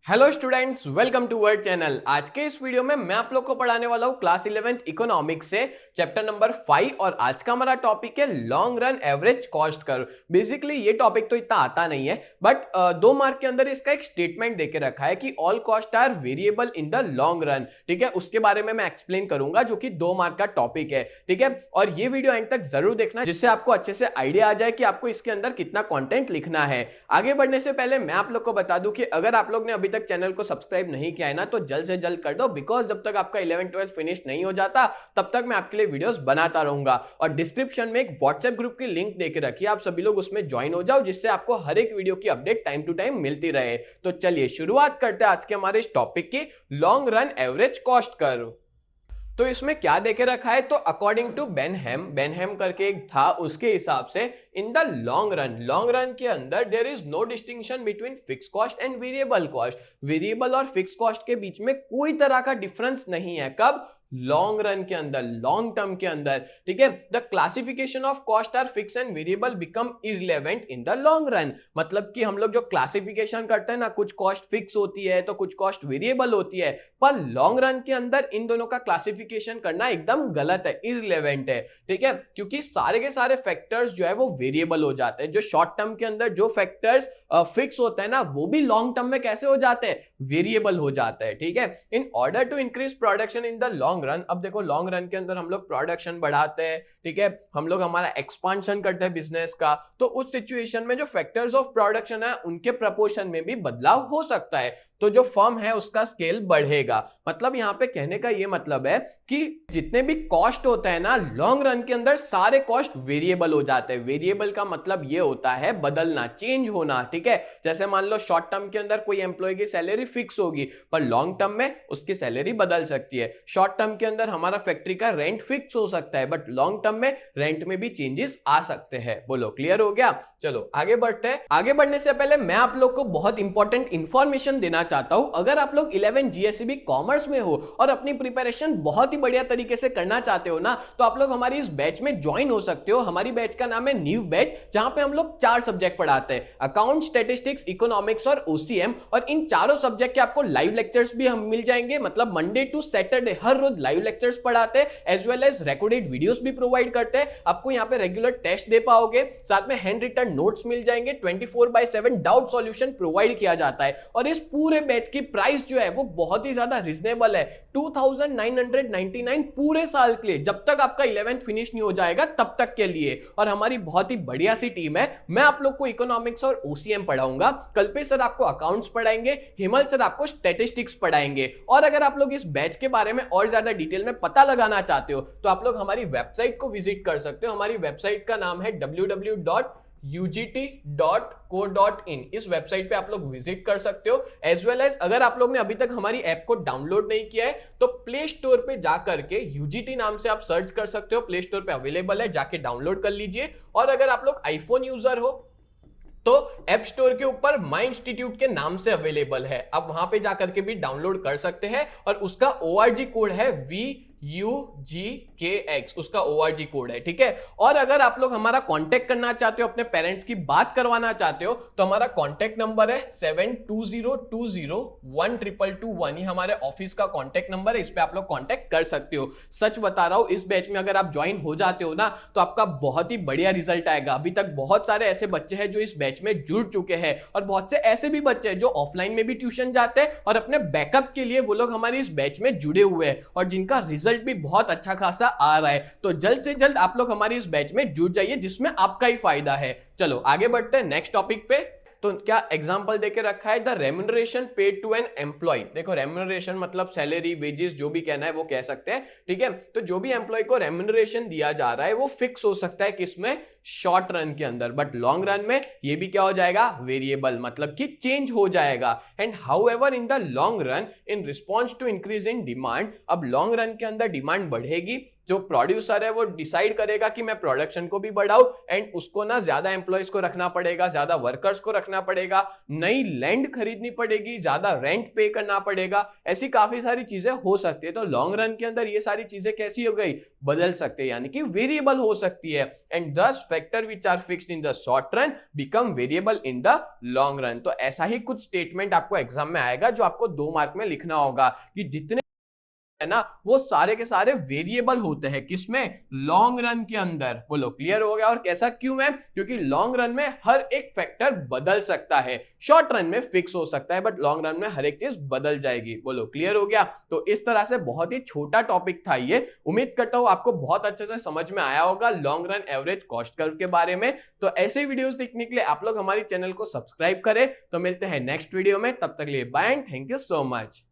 Hello students, welcome to word channel. आज के इस वीडियो में मैं आप लोग को पढ़ाने वाला हूं क्लास 11th इकोनॉमिक्स से चैप्टर नंबर 5 और आज का हमारा टॉपिक है long run average cost curve. Basically ये टॉपिक तो इतना आता नहीं है, बट 2 मार्क के अंदर इसका एक स्टेटमेंट देके रखा है कि all cost are variable in the long run. ठीक है, उसके बारे में मैं एक्सप्लेन करूंगा, जो कि 2 मार्क का टॉपिक है। ठीक है, और ये वीडियो एंड तक जरूर देखना, जिससे आपको अच्छे से आइडिया आ जाए कि आपको इसके अंदर कितना कंटेंट लिखना है। आगे बढ़ने से पहले मैं आप लोग को बता दूं कि अगर आप लोग ने अभी तक चैनल को सब्सक्राइब नहीं किया है ना, तो जल्द से जल्द कर दो, बिकॉज जब तक आपका 11-12 फिनिश नहीं हो जाता तब तक मैं आपके लिए वीडियोस बनाता रहूंगा। और डिस्क्रिप्शन में एक व्हाट्सएप ग्रुप की लिंक देके रखिए, आप सभी लोग उसमें ज्वाइन हो जाओ, जिससे आपको हर एक वीडियो की अपडेट टाइम टू टाइम मिलती रहे। तो चलिए शुरुआत करते हैं आज के हमारे इस टॉपिक की, long run average cost curve. तो इसमें क्या देके रखा है, तो अकॉर्डिंग टू बेनहेम करके एक था, उसके हिसाब से इन द लॉन्ग रन के अंदर there is no distinction between fix cost and variable cost. Variable और फिक्स कॉस्ट के बीच में कोई तरह का डिफरेंस नहीं है। कब? लॉन्ग रन के अंदर, लॉन्ग टर्म के अंदर। ठीक है, the classification of cost are fix and variable become irrelevant in the long run. मतलब कि हम लोग जो क्लासिफिकेशन करते हैं ना, कुछ कॉस्ट फिक्स होती है तो कुछ कॉस्ट वेरिएबल होती है, पर लॉन्ग रन के अंदर इन दोनों का क्लासिफिकेशन करना एकदम गलत है, इररिलेवेंट है। ठीक है, क्योंकि सारे के सारे फैक्टर्स जो है वो वेरिएबल हो जाते हैं। जो शॉर्ट टर्म के अंदर जो फैक्टर्स फिक्स होते हैं ना, वो भी लॉन्ग टर्म में कैसे हो जाते हैं? वेरिएबल हो जाते हैं। ठीक है, in order to increase production in the long run. अब देखो, लॉन्ग रन के अंदर हम लोग प्रोडक्शन बढ़ाते हैं, ठीक है, हम लोग हमारा एक्सपांशन करते हैं बिजनेस का, तो उस सिचुएशन में जो फैक्टर्स ऑफ प्रोडक्शन है उनके प्रपोर्शन में भी बदलाव हो सकता है, तो जो फर्म है उसका स्केल बढ़ेगा। मतलब यहां पे कहने का ये मतलब है कि जितने भी कॉस्ट होते हैं ना, लॉन्ग रन के अंदर सारे कॉस्ट वेरिएबल हो जाते हैं। वेरिएबल का मतलब ये होता है बदलना, चेंज होना। ठीक है, जैसे मान लो शॉर्ट टर्म के अंदर कोई एम्प्लॉय की सैलरी फिक्स होगी, पर लॉन्ग टर्म में उसकी सैलरी बदल सकती है। शॉर्ट टर्म के अंदर हमारा फैक्ट्री का रेंट फिक्स हो सकता है, बट लॉन्ग टर्म में रेंट में भी चेंजेस आ सकते हैं। बोलो, क्लियर हो गया? चलो आगे बढ़ते हैं। आगे बढ़ने से पहले मैं आप लोग को बहुत इंपॉर्टेंट इंफॉर्मेशन देना चाहता हूं। अगर आप लोग 11 जीएसईबी कॉमर्स में हो और अपनी प्रिपरेशन बहुत ही बढ़िया तरीके से करना चाहते हो ना, तो आप लोग हमारी इस बैच में ज्वाइन हो सकते हो। हमारी बैच का नाम है न्यू बैच, जहां पे हम लोग 4 सब्जेक्ट पढ़ाते हैं, अकाउंट, स्टैटिस्टिक्स, इकोनॉमिक्स और ओसीएम। और इन चारों सब्जेक्ट के आपको लाइव लेक्चर्स भी हम मिल जाएंगे। मतलब मंडे टू सैटरडे हर रोज लाइव लेक्चर्स पढ़ाते हैं, as well as recorded videos भी प्रोवाइड करते हैं। आपको यहाँ पे रेगुलर टेस्ट दे पाओगे, साथ में हैंड रिटन नोट्स मिल जाएंगे, 24/7 डाउट सॉल्यूशन प्रोवाइड किया जाता है। और इस पूरे बैच की प्राइस जो है वो बहुत ही ज्यादा रिजनेबल है, 2999 पूरे साल के लिए, जब तक आपका 11th फिनिश नहीं हो जाएगा तब तक के लिए। और हमारी बहुत ही बढ़िया सी टीम है। मैं आप लोग को इकोनॉमिक्स और ओसीएम पढ़ाऊंगा, कल्पेश सर आपको अकाउंट्स पढ़ाएंगे, हिमल सर आपको स्टैटिस्टिक्स पढ़ाएंगे। और अगर आप लोग इस बैच के बारे में और ज्यादा डिटेल में पता लगाना चाहते हो, तो आप लोग हमारी वेबसाइट को विजिट कर सकते हो। हमारी वेबसाइट का नाम है www.ugt.co.in। इस वेबसाइट पे आप लोग विजिट कर सकते हो। एज वेल एज अगर आप लोग ने अभी तक हमारी ऐप को डाउनलोड नहीं किया है, तो प्ले स्टोर पे जाकर के UGT नाम से आप सर्च कर सकते हो। प्ले स्टोर पे अवेलेबल है, जाके डाउनलोड कर लीजिए। और अगर आप लोग आईफोन यूजर हो तो ऐप स्टोर के ऊपर माई इंस्टीट्यूट के नाम से अवेलेबल है, आप वहां पे जाकर के भी डाउनलोड कर सकते हैं। और उसका ORG कोड है VUGKX, उसका ORG कोड है। ठीक है, और अगर आप लोग हमारा कांटेक्ट करना चाहते हो, अपने पेरेंट्स की बात करवाना चाहते हो, तो हमारा कांटेक्ट नंबर है 7202012221। ये हमारे ऑफिस का कांटेक्ट नंबर है, इस पे आप लोग कांटेक्ट कर सकते हो। सच बता रहा हूं, इस बैच में अगर आप ज्वाइन हो जाते हो ना, तो आपका बहुत ही बढ़िया रिजल्ट आएगा। अभी तक बहुत सारे ऐसे बच्चे हैं जो इस बैच में जुड़ चुके हैं, और बहुत से ऐसे भी बच्चे हैं जो ऑफलाइन में भी ट्यूशन जाते हैं और अपने बैकअप के लिए वो लोग हमारी इस बैच में जुड़े हुए हैं, और जिनका रिजल्ट भी बहुत अच्छा खासा आ रहा है। तो जल्द से जल्द आप लोग हमारी इस बैच में जुड़ जाइए, जिसमें आपका ही फायदा है। चलो आगे बढ़ते हैं नेक्स्ट टॉपिक पे। तो क्या एग्जांपल देके रखा है, the remuneration paid to an employee. देखो, रेम्यूनरेशन मतलब सैलरी, वेजेस, जो भी कहना है वो कह सकते हैं। ठीक है, तो जो भी एम्प्लॉय को रेम्यूनरेशन दिया जा रहा है वो फिक्स हो सकता है, किसमें? शॉर्ट रन के अंदर, बट लॉन्ग रन में ये भी क्या हो जाएगा? वेरिएबल, मतलब कि चेंज हो जाएगा। And however in the long run in response to increase in demand, अब लॉन्ग रन के अंदर डिमांड बढ़ेगी जो प्रोड्यूसर है वो डिसाइड करेगा कि मैं प्रोडक्शन को भी बढ़ाऊं एंड उसको ना ज्यादा एम्प्लॉयज को रखना पड़ेगा, ज्यादा वर्कर्स को रखना पड़ेगा, नई लैंड खरीदनी पड़ेगी, ज्यादा रेंट पे करना पड़ेगा, ऐसी काफी सारी चीजें हो सकती है। तो लॉन्ग रन के अंदर ये सारी चीजें कैसी हो गई, बदल सकते हैं, यानी कि वेरिएबल हो सकती है। And these factor which are fixed in the short run become variable in the long run. तो ऐसा ही कुछ स्टेटमेंट आपको एग्जाम में आएगा जो आपको 2 मार्क में लिखना होगा कि जितने है ना वो सारे के सारे वेरिएबल होते हैं, किसमें, लॉन्ग रन के अंदर। बोलो क्लियर हो गया। और कैसा क्यों है, क्योंकि लॉन्ग रन में हर एक फैक्टर बदल सकता है, शॉर्ट रन में फिक्स हो सकता है बट लॉन्ग रन में हर एक चीज बदल जाएगी। बोलो क्लियर हो गया। तो इस तरह से बहुत ही छोटा टॉपिक था ये, उम्मीद करता हूं आपको बहुत अच्छे से समझ में आया होगा long run average cost curve के बारे में। तो ऐसे वीडियोस देखने के लिए आप लोग हमारे चैनल को सब्सक्राइब करें। तो मिलते हैं नेक्स्ट वीडियो में, तब तक के लिए bye and thank you so much.